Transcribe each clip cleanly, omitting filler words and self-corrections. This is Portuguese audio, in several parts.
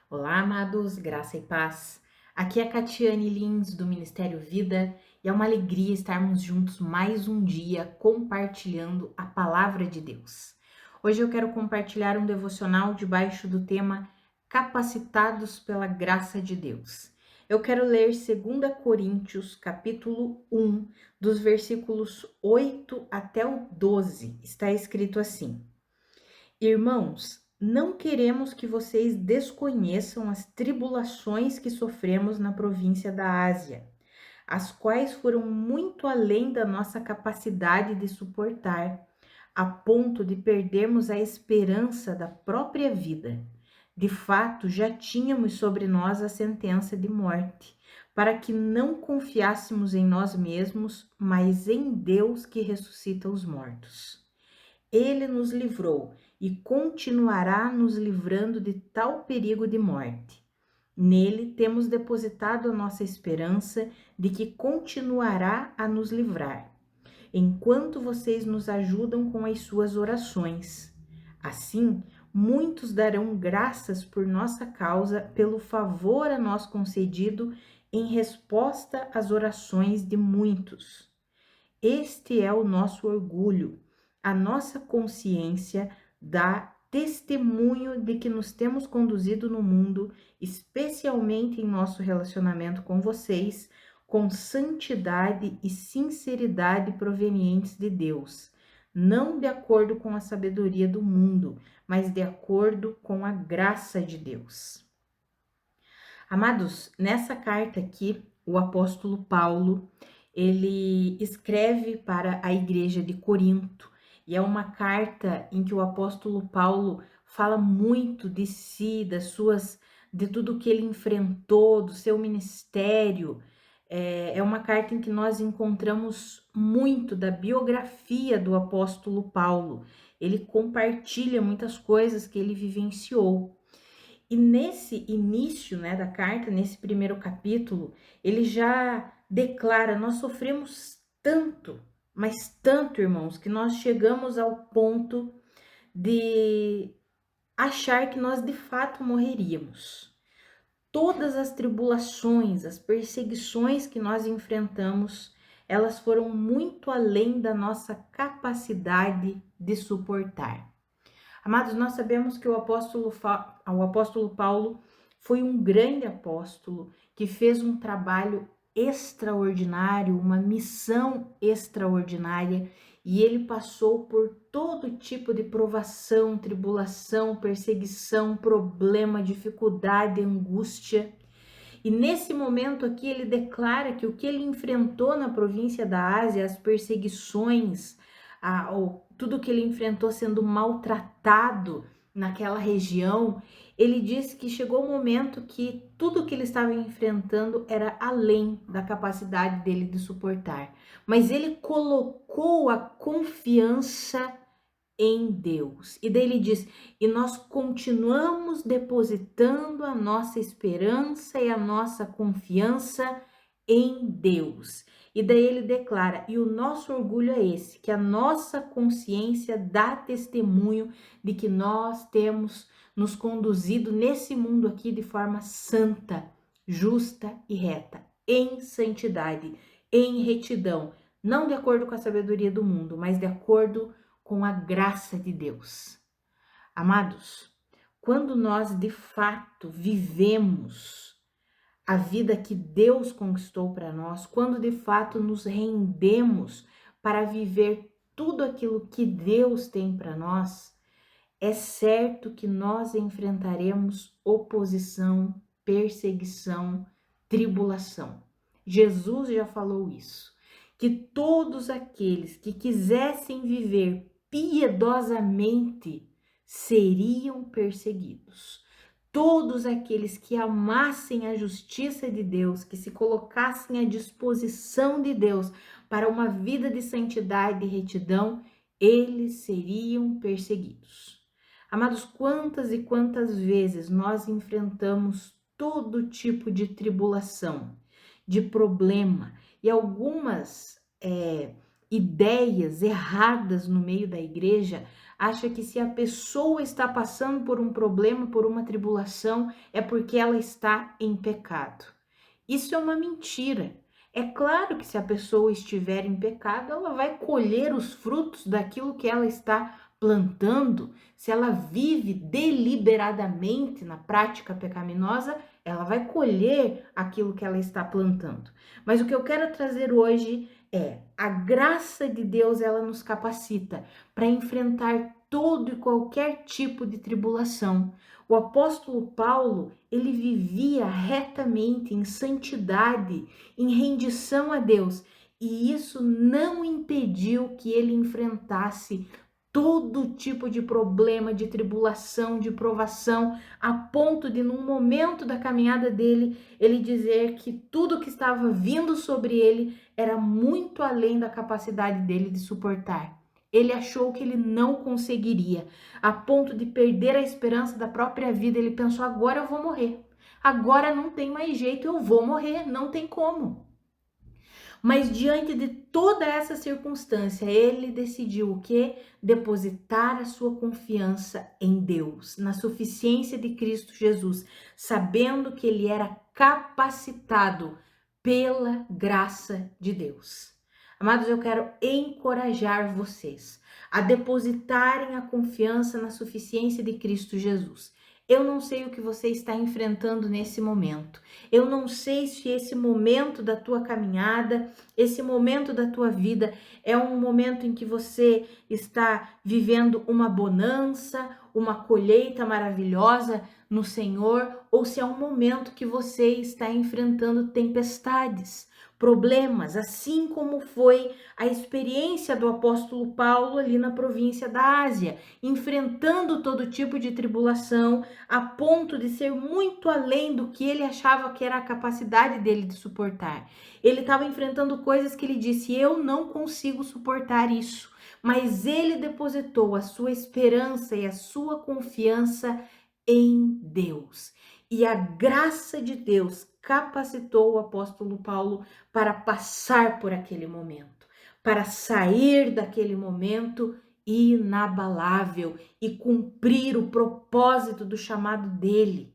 Olá, amados, graça e paz. Aqui é a Catiane Lins, do Ministério Vida, e é uma alegria estarmos juntos mais um dia compartilhando a palavra de Deus. Hoje eu quero compartilhar um devocional debaixo do tema Capacitados pela Graça de Deus. Eu quero ler 2 Coríntios, capítulo 1, dos versículos 8 até o 12. Está escrito assim: Irmãos, não queremos que vocês desconheçam as tribulações que sofremos na província da Ásia, as quais foram muito além da nossa capacidade de suportar, a ponto de perdermos a esperança da própria vida. De fato, já tínhamos sobre nós a sentença de morte, para que não confiássemos em nós mesmos, mas em Deus que ressuscita os mortos. Ele nos livrou e continuará nos livrando de tal perigo de morte. Nele temos depositado a nossa esperança de que continuará a nos livrar, enquanto vocês nos ajudam com as suas orações. Assim, muitos darão graças por nossa causa pelo favor a nós concedido em resposta às orações de muitos. Este é o nosso orgulho. A nossa consciência dá testemunho de que nos temos conduzido no mundo, especialmente em nosso relacionamento com vocês, com santidade e sinceridade provenientes de Deus, não de acordo com a sabedoria do mundo, mas de acordo com a graça de Deus. Amados, nessa carta aqui, o apóstolo Paulo, ele escreve para a igreja de Corinto, e é uma carta em que o apóstolo Paulo fala muito de si, de tudo que ele enfrentou, do seu ministério. É uma carta em que nós encontramos muito da biografia do apóstolo Paulo. Ele compartilha muitas coisas que ele vivenciou. E nesse início, né, da carta, nesse primeiro capítulo, ele já declara: nós sofremos tanto, mas tanto, irmãos, que nós chegamos ao ponto de achar que nós de fato morreríamos. Todas as tribulações, as perseguições que nós enfrentamos, elas foram muito além da nossa capacidade de suportar. Amados, nós sabemos que o apóstolo Paulo foi um grande apóstolo que fez um trabalho extraordinário, uma missão extraordinária, e ele passou por todo tipo de provação, tribulação, perseguição, problema, dificuldade, angústia. E nesse momento aqui ele declara que o que ele enfrentou na província da Ásia, as perseguições, tudo que ele enfrentou sendo maltratado naquela região, ele disse que chegou o momento que tudo que ele estava enfrentando era além da capacidade dele de suportar. Mas ele colocou a confiança em Deus. E daí ele diz: e nós continuamos depositando a nossa esperança e a nossa confiança em Deus. E daí ele declara: e o nosso orgulho é esse, que a nossa consciência dá testemunho de que nós temos nos conduzido nesse mundo aqui de forma santa, justa e reta, em santidade, em retidão, não de acordo com a sabedoria do mundo, mas de acordo com a graça de Deus. Amados, quando nós de fato vivemos a vida que Deus conquistou para nós, quando de fato nos rendemos para viver tudo aquilo que Deus tem para nós, é certo que nós enfrentaremos oposição, perseguição, tribulação. Jesus já falou isso, que todos aqueles que quisessem viver piedosamente seriam perseguidos. Todos aqueles que amassem a justiça de Deus, que se colocassem à disposição de Deus para uma vida de santidade e retidão, eles seriam perseguidos. Amados, quantas e quantas vezes nós enfrentamos todo tipo de tribulação, de problema e algumas ideias erradas no meio da igreja acha que se a pessoa está passando por um problema, por uma tribulação, é porque ela está em pecado. Isso é uma mentira. É claro que se a pessoa estiver em pecado, ela vai colher os frutos daquilo que ela está plantando. Se ela vive deliberadamente na prática pecaminosa, ela vai colher aquilo que ela está plantando. Mas o que eu quero trazer hoje é a graça de Deus, ela nos capacita para enfrentar todo e qualquer tipo de tribulação. O apóstolo Paulo, ele vivia retamente em santidade, em rendição a Deus, e isso não impediu que ele enfrentasse todo tipo de problema, de tribulação, de provação, a ponto de, num momento da caminhada dele, ele dizer que tudo que estava vindo sobre ele era muito além da capacidade dele de suportar. Ele achou que ele não conseguiria, a ponto de perder a esperança da própria vida. Ele pensou: agora eu vou morrer, agora não tem mais jeito, eu vou morrer, não tem como. Mas diante de toda essa circunstância, ele decidiu o quê? Depositar a sua confiança em Deus, na suficiência de Cristo Jesus, sabendo que ele era capacitado pela graça de Deus. Amados, eu quero encorajar vocês a depositarem a confiança na suficiência de Cristo Jesus. Eu não sei o que você está enfrentando nesse momento. Eu não sei se esse momento da tua caminhada, esse momento da tua vida é um momento em que você está vivendo uma bonança, uma colheita maravilhosa no Senhor, ou se é um momento que você está enfrentando tempestades, problemas, assim como foi a experiência do apóstolo Paulo ali na província da Ásia, enfrentando todo tipo de tribulação, a ponto de ser muito além do que ele achava que era a capacidade dele de suportar. Ele estava enfrentando coisas que ele disse: eu não consigo suportar isso. Mas ele depositou a sua esperança e a sua confiança em Deus. E a graça de Deus capacitou o apóstolo Paulo para passar por aquele momento, para sair daquele momento inabalável e cumprir o propósito do chamado dele.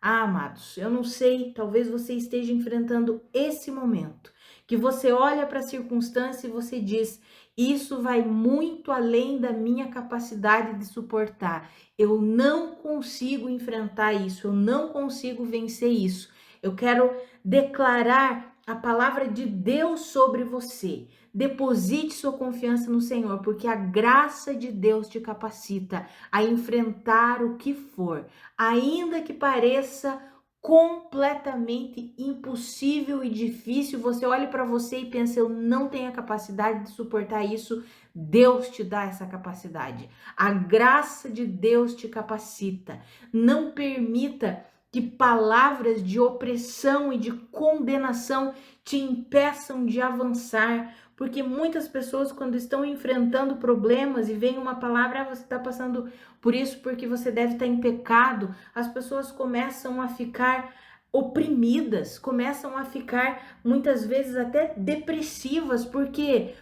Ah, amados, eu não sei, talvez você esteja enfrentando esse momento, que você olha para a circunstância e você diz: isso vai muito além da minha capacidade de suportar. Eu não consigo enfrentar isso, eu não consigo vencer isso. Eu quero declarar a palavra de Deus sobre você. Deposite sua confiança no Senhor, porque a graça de Deus te capacita a enfrentar o que for, ainda que pareça completamente impossível e difícil. Você olha para você e pensa: eu não tenho a capacidade de suportar isso. Deus te dá essa capacidade. A graça de Deus te capacita. Não permita que palavras de opressão e de condenação te impeçam de avançar, porque muitas pessoas, quando estão enfrentando problemas e vem uma palavra: você está passando por isso porque você deve estar em pecado, as pessoas começam a ficar oprimidas, começam a ficar muitas vezes até depressivas, porque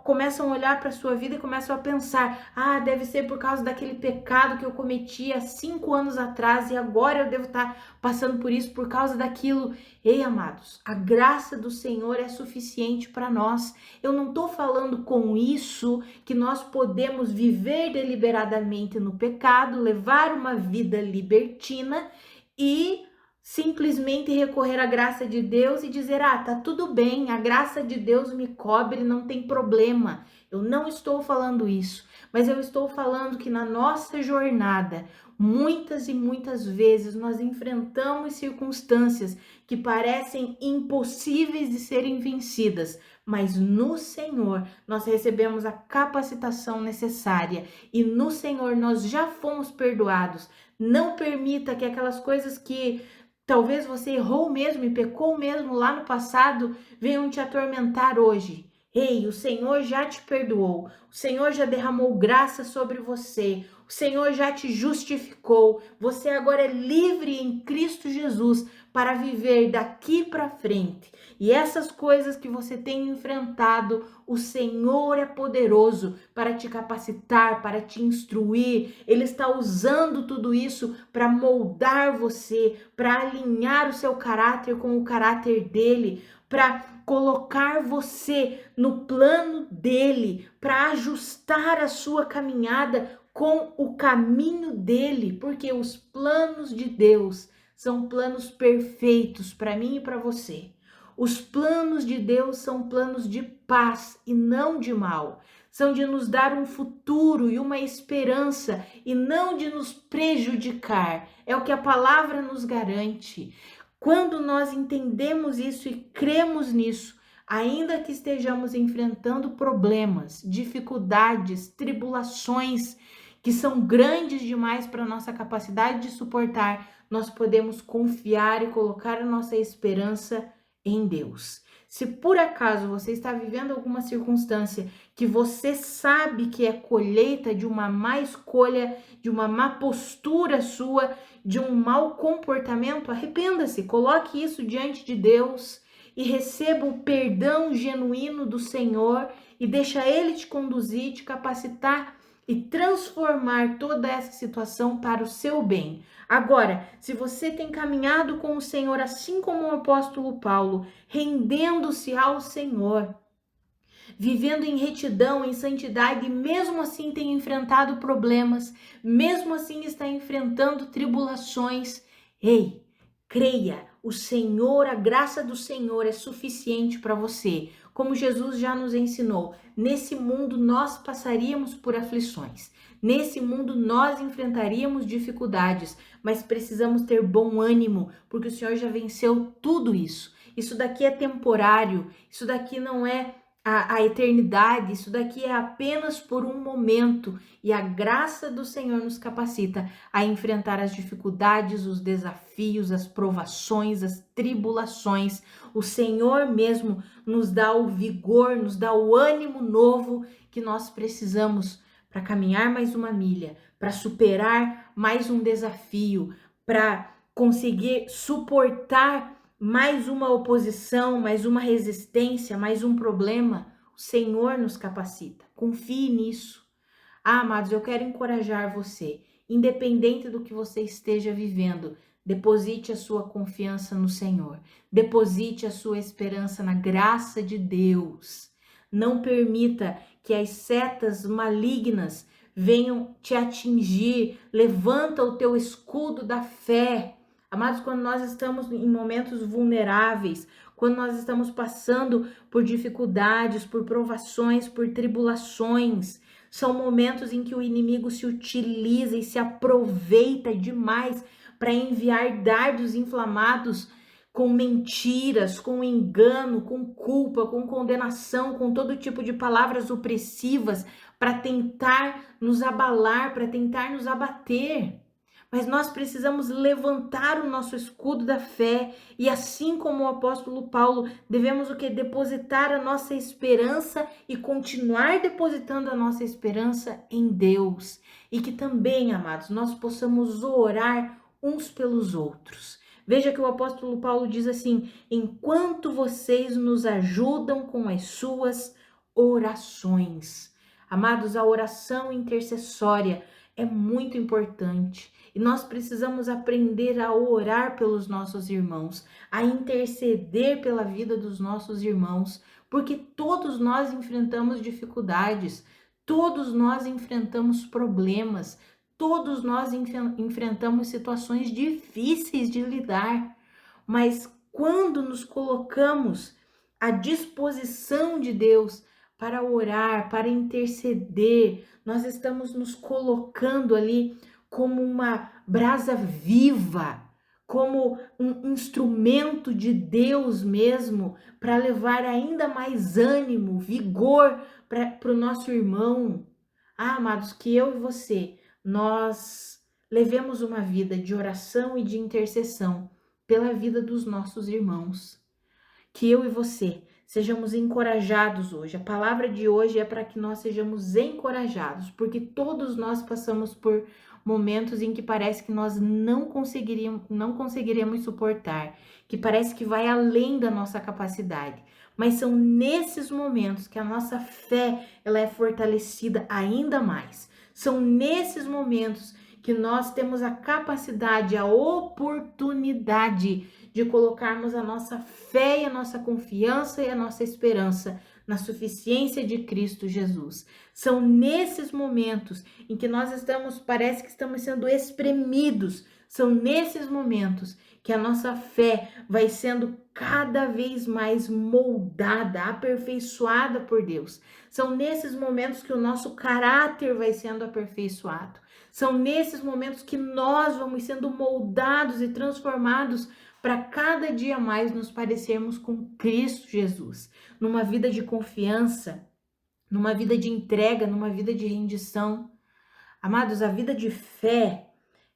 começam a olhar para a sua vida e começam a pensar: ah, deve ser por causa daquele pecado que eu cometi há 5 anos atrás e agora eu devo estar passando por isso por causa daquilo. Ei, amados, a graça do Senhor é suficiente para nós. Eu não estou falando com isso que nós podemos viver deliberadamente no pecado, levar uma vida libertina e simplesmente recorrer à graça de Deus e dizer: ah, tá tudo bem, a graça de Deus me cobre, não tem problema. Eu não estou falando isso, mas eu estou falando que na nossa jornada, muitas e muitas vezes nós enfrentamos circunstâncias que parecem impossíveis de serem vencidas, mas no Senhor nós recebemos a capacitação necessária e no Senhor nós já fomos perdoados. Não permita que aquelas coisas que talvez você errou mesmo e pecou mesmo lá no passado venham te atormentar hoje. Ei, o Senhor já te perdoou, o Senhor já derramou graça sobre você, o O Senhor já te justificou. Você agora é livre em Cristo Jesus para viver daqui para frente. E essas coisas que você tem enfrentado, o Senhor é poderoso para te capacitar, para te instruir. Ele está usando tudo isso para moldar você, para alinhar o seu caráter com o caráter dele, para colocar você no plano dele, para ajustar a sua caminhada com o caminho dele, porque os planos de Deus são planos perfeitos para mim e para você. Os planos de Deus são planos de paz e não de mal. São de nos dar um futuro e uma esperança e não de nos prejudicar. É o que a palavra nos garante. Quando nós entendemos isso e cremos nisso, ainda que estejamos enfrentando problemas, dificuldades, tribulações, que são grandes demais para a nossa capacidade de suportar, nós podemos confiar e colocar a nossa esperança em Deus. Se por acaso você está vivendo alguma circunstância que você sabe que é colheita de uma má escolha, de uma má postura sua, de um mau comportamento, arrependa-se, coloque isso diante de Deus e receba o perdão genuíno do Senhor e deixa Ele te conduzir, te capacitar e transformar toda essa situação para o seu bem. Agora, se você tem caminhado com o Senhor, assim como o apóstolo Paulo, rendendo-se ao Senhor, vivendo em retidão, em santidade, e mesmo assim tem enfrentado problemas, mesmo assim está enfrentando tribulações, ei, creia, o Senhor, a graça do Senhor é suficiente para você. Como Jesus já nos ensinou, nesse mundo nós passaríamos por aflições, nesse mundo nós enfrentaríamos dificuldades, mas precisamos ter bom ânimo, porque o Senhor já venceu tudo isso. Isso daqui é temporário, isso daqui não é a eternidade, isso daqui é apenas por um momento e a graça do Senhor nos capacita a enfrentar as dificuldades, os desafios, as provações, as tribulações. O Senhor mesmo nos dá o vigor, nos dá o ânimo novo que nós precisamos para caminhar mais uma milha, para superar mais um desafio, para conseguir suportar mais uma oposição, mais uma resistência, mais um problema. O Senhor nos capacita. Confie nisso. Ah, amados, eu quero encorajar você. Independente do que você esteja vivendo, deposite a sua confiança no Senhor. Deposite a sua esperança na graça de Deus. Não permita que as setas malignas venham te atingir. Levanta o teu escudo da fé. Amados, quando nós estamos em momentos vulneráveis, quando nós estamos passando por dificuldades, por provações, por tribulações, são momentos em que o inimigo se utiliza e se aproveita demais para enviar dardos inflamados com mentiras, com engano, com culpa, com condenação, com todo tipo de palavras opressivas para tentar nos abalar, para tentar nos abater. Mas nós precisamos levantar o nosso escudo da fé e assim como o apóstolo Paulo, devemos o que? Depositar a nossa esperança e continuar depositando a nossa esperança em Deus. E que também, amados, nós possamos orar uns pelos outros. Veja que o apóstolo Paulo diz assim: enquanto vocês nos ajudam com as suas orações. Amados, a oração intercessória é muito importante. E nós precisamos aprender a orar pelos nossos irmãos, a interceder pela vida dos nossos irmãos, porque todos nós enfrentamos dificuldades, todos nós enfrentamos problemas, todos nós enfrentamos situações difíceis de lidar. Mas quando nos colocamos à disposição de Deus para orar, para interceder, nós estamos nos colocando ali como uma brasa viva, como um instrumento de Deus mesmo, para levar ainda mais ânimo, vigor para o nosso irmão. Ah, amados, que eu e você, nós levemos uma vida de oração e de intercessão pela vida dos nossos irmãos. Que eu e você sejamos encorajados hoje. A palavra de hoje é para que nós sejamos encorajados, porque todos nós passamos por momentos em que parece que nós não conseguiremos suportar, que parece que vai além da nossa capacidade. Mas são nesses momentos que a nossa fé ela é fortalecida ainda mais. São nesses momentos que nós temos a capacidade, a oportunidade de colocarmos a nossa fé e a nossa confiança e a nossa esperança na suficiência de Cristo Jesus. São nesses momentos em que nós parece que estamos sendo espremidos, são nesses momentos que a nossa fé vai sendo cada vez mais moldada, aperfeiçoada por Deus. São nesses momentos que o nosso caráter vai sendo aperfeiçoado. São nesses momentos que nós vamos sendo moldados e transformados para cada dia mais nos parecermos com Cristo Jesus, numa vida de confiança, numa vida de entrega, numa vida de rendição. Amados, a vida de fé,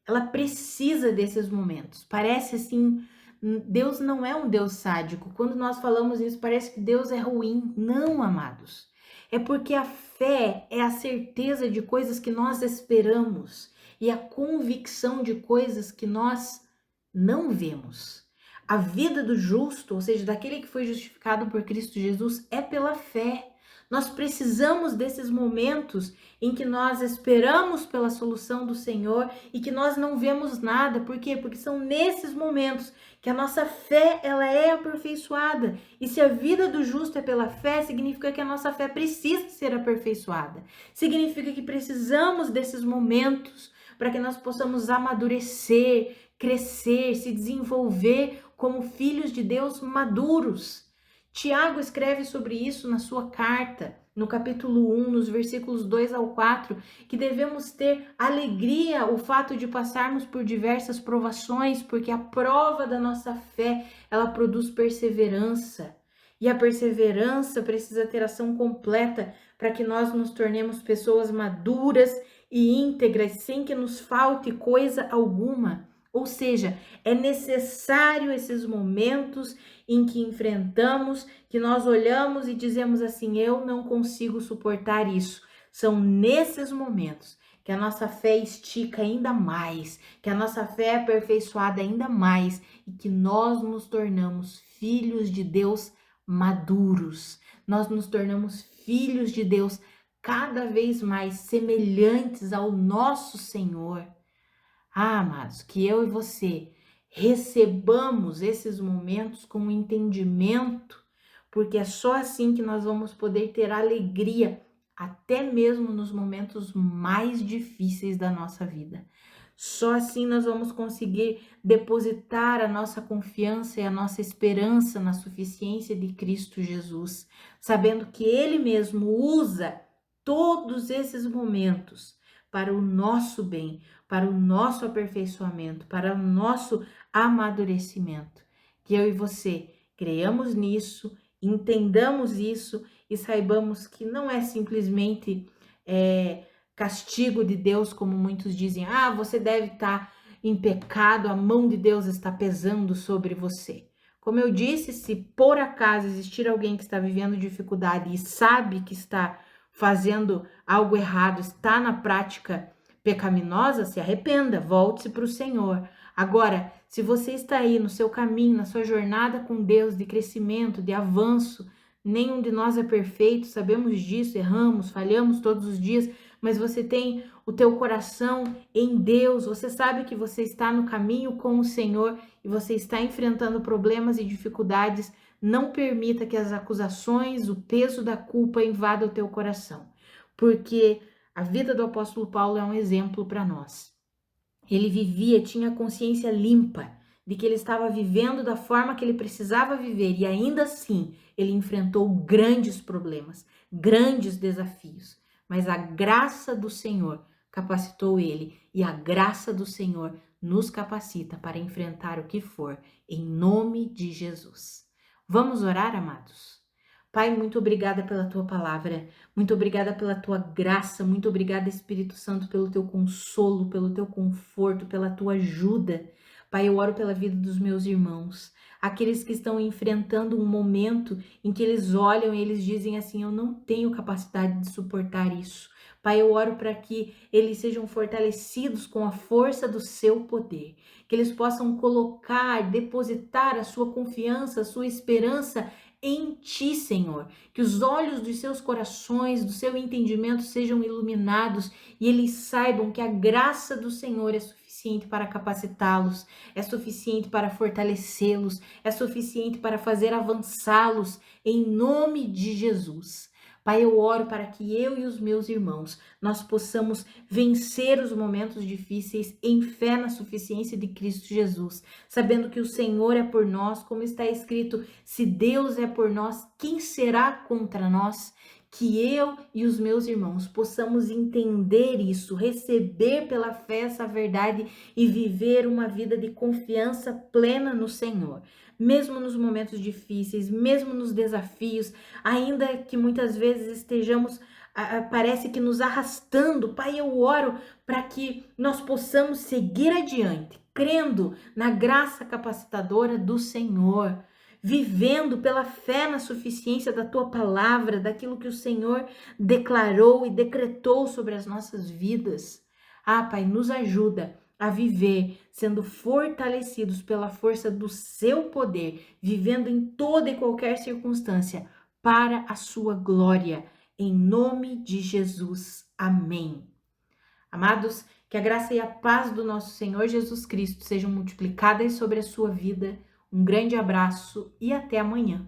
ela precisa desses momentos. Parece assim, Deus não é um Deus sádico. Quando nós falamos isso, parece que Deus é ruim. Não, amados. É porque a fé é a certeza de coisas que nós esperamos e a convicção de coisas que nós não vemos. A vida do justo, ou seja, daquele que foi justificado por Cristo Jesus, é pela fé. Nós precisamos desses momentos em que nós esperamos pela solução do Senhor e que nós não vemos nada. Por quê? Porque são nesses momentos que a nossa fé ela é aperfeiçoada. E se a vida do justo é pela fé, significa que a nossa fé precisa ser aperfeiçoada. Significa que precisamos desses momentos para que nós possamos amadurecer, crescer, se desenvolver como filhos de Deus maduros. Tiago escreve sobre isso na sua carta, no capítulo 1, nos versículos 2 ao 4, que devemos ter alegria o fato de passarmos por diversas provações, porque a prova da nossa fé, ela produz perseverança. E a perseverança precisa ter ação completa para que nós nos tornemos pessoas maduras e íntegras, sem que nos falte coisa alguma. Ou seja, é necessário esses momentos em que enfrentamos, que nós olhamos e dizemos assim, eu não consigo suportar isso. São nesses momentos que a nossa fé estica ainda mais, que a nossa fé é aperfeiçoada ainda mais e que nós nos tornamos filhos de Deus maduros. Nós nos tornamos filhos de Deus cada vez mais semelhantes ao nosso Senhor. Ah, amados, que eu e você recebamos esses momentos com entendimento, porque é só assim que nós vamos poder ter alegria, até mesmo nos momentos mais difíceis da nossa vida. Só assim nós vamos conseguir depositar a nossa confiança e a nossa esperança na suficiência de Cristo Jesus, sabendo que Ele mesmo usa todos esses momentos para o nosso bem, para o nosso aperfeiçoamento, para o nosso amadurecimento. Que eu e você creiamos nisso, entendamos isso e saibamos que não é simplesmente castigo de Deus, como muitos dizem. Ah, você deve estar em pecado, a mão de Deus está pesando sobre você. Como eu disse, se por acaso existir alguém que está vivendo dificuldade e sabe que está fazendo algo errado, está na prática pecaminosa, se arrependa, volte-se para o Senhor. Agora, se você está aí no seu caminho, na sua jornada com Deus, de crescimento, de avanço, nenhum de nós é perfeito, sabemos disso, erramos, falhamos todos os dias, mas você tem o teu coração em Deus, você sabe que você está no caminho com o Senhor e você está enfrentando problemas e dificuldades. Não permita que as acusações, o peso da culpa invada o teu coração, porque a vida do apóstolo Paulo é um exemplo para nós. Ele vivia, tinha consciência limpa de que ele estava vivendo da forma que ele precisava viver e ainda assim ele enfrentou grandes problemas, grandes desafios. Mas a graça do Senhor capacitou ele e a graça do Senhor nos capacita para enfrentar o que for, em nome de Jesus. Vamos orar, amados? Pai, muito obrigada pela tua palavra, muito obrigada pela tua graça, muito obrigada, Espírito Santo, pelo teu consolo, pelo teu conforto, pela tua ajuda. Pai, eu oro pela vida dos meus irmãos, aqueles que estão enfrentando um momento em que eles olham e eles dizem assim: eu não tenho capacidade de suportar isso. Pai, eu oro para que eles sejam fortalecidos com a força do seu poder, que eles possam colocar, depositar a sua confiança, a sua esperança em ti, Senhor. Que os olhos dos seus corações, do seu entendimento sejam iluminados e eles saibam que a graça do Senhor é suficiente para capacitá-los, é suficiente para fortalecê-los, é suficiente para fazer avançá-los em nome de Jesus. Pai, eu oro para que eu e os meus irmãos, nós possamos vencer os momentos difíceis em fé na suficiência de Cristo Jesus, sabendo que o Senhor é por nós, como está escrito, se Deus é por nós, quem será contra nós? Que eu e os meus irmãos possamos entender isso, receber pela fé essa verdade e viver uma vida de confiança plena no Senhor. Mesmo nos momentos difíceis, mesmo nos desafios, ainda que muitas vezes estejamos, parece que nos arrastando, Pai, eu oro para que nós possamos seguir adiante, crendo na graça capacitadora do Senhor, vivendo pela fé na suficiência da tua palavra, daquilo que o Senhor declarou e decretou sobre as nossas vidas. Ah, Pai, nos ajuda a viver sendo fortalecidos pela força do seu poder, vivendo em toda e qualquer circunstância para a sua glória, em nome de Jesus. Amém. Amados, que a graça e a paz do nosso Senhor Jesus Cristo sejam multiplicadas sobre a sua vida. Um grande abraço e até amanhã.